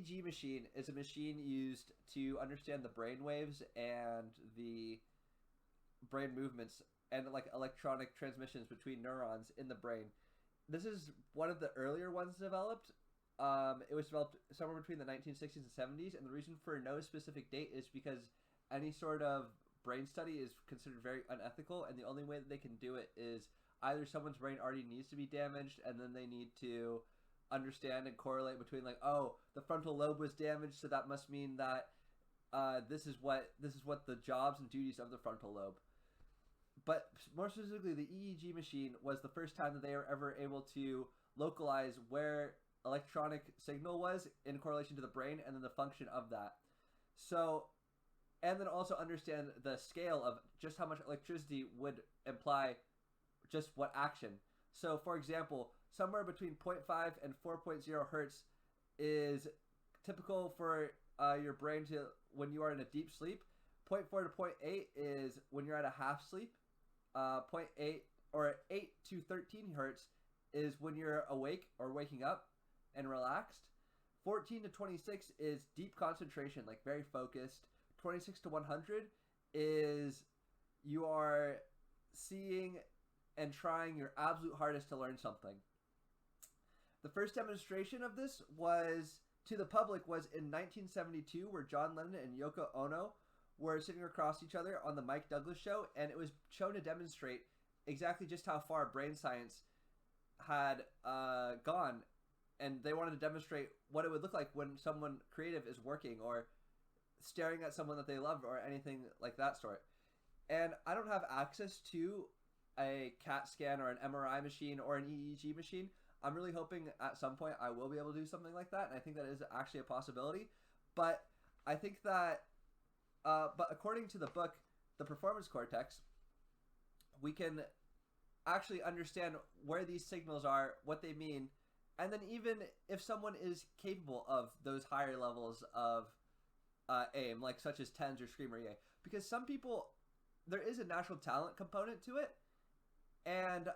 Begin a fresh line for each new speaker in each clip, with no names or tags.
EEG machine is a machine used to understand the brain waves and the brain movements and like electronic transmissions between neurons in the brain. This is one of the earlier ones developed. It was developed somewhere between the 1960s and 70s, and the reason for no specific date is because any sort of brain study is considered very unethical, and the only way that they can do it is either someone's brain already needs to be damaged, and then they need to understand and correlate between like, oh, the frontal lobe was damaged, so that must mean that this is what the jobs and duties of the frontal lobe. But more specifically, the EEG machine was the first time that they were ever able to localize where electronic signal was in correlation to the brain and then the function of that. So, and then also understand the scale of just how much electricity would imply just what action. So, for example, somewhere between 0.5 and 4.0 hertz is typical for your brain to when you are in a deep sleep. 0.4 to 0.8 is when you're at a half sleep. 0.8 or 8 to 13 hertz is when you're awake or waking up and relaxed. 14 to 26 is deep concentration, like very focused. 26 to 100 is you are seeing and trying your absolute hardest to learn something. The first demonstration of this was to the public was in 1972, where John Lennon and Yoko Ono were sitting across each other on the Mike Douglas show, and it was shown to demonstrate exactly just how far brain science had gone, and they wanted to demonstrate what it would look like when someone creative is working or staring at someone that they love or anything like that sort. And I don't have access to a CAT scan or an MRI machine or an EEG machine. I'm really hoping at some point I will be able to do something like that, and I think that is actually a possibility. But I think that but according to the book, The Performance Cortex, we can actually understand where these signals are, what they mean, and then even if someone is capable of those higher levels of aim, like such as TENZ or Scream or Yay. Because some people, there is a natural talent component to it, and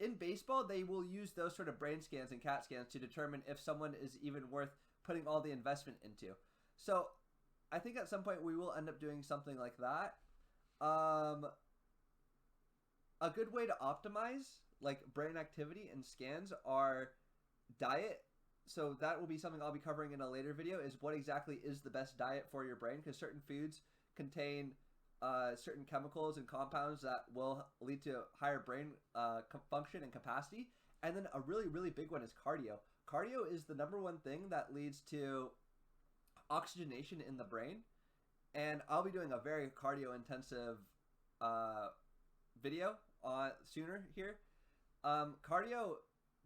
in baseball, they will use those sort of brain scans and CAT scans to determine if someone is even worth putting all the investment into. So I think at some point we will end up doing something like that. A good way to optimize like brain activity and scans are diet. So that will be something I'll be covering in a later video, is what exactly is the best diet for your brain, because certain foods contain certain chemicals and compounds that will lead to higher brain function and capacity. And then a really, really big one is cardio. Cardio is the number one thing that leads to oxygenation in the brain, and I'll be doing a very cardio intensive video sooner here. Cardio,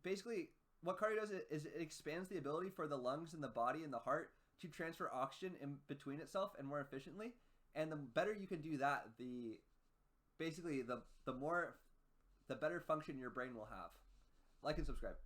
basically what cardio does is it expands the ability for the lungs and the body and the heart to transfer oxygen in between itself and more efficiently, and the better you can do that, the better function your brain will have. Like and subscribe.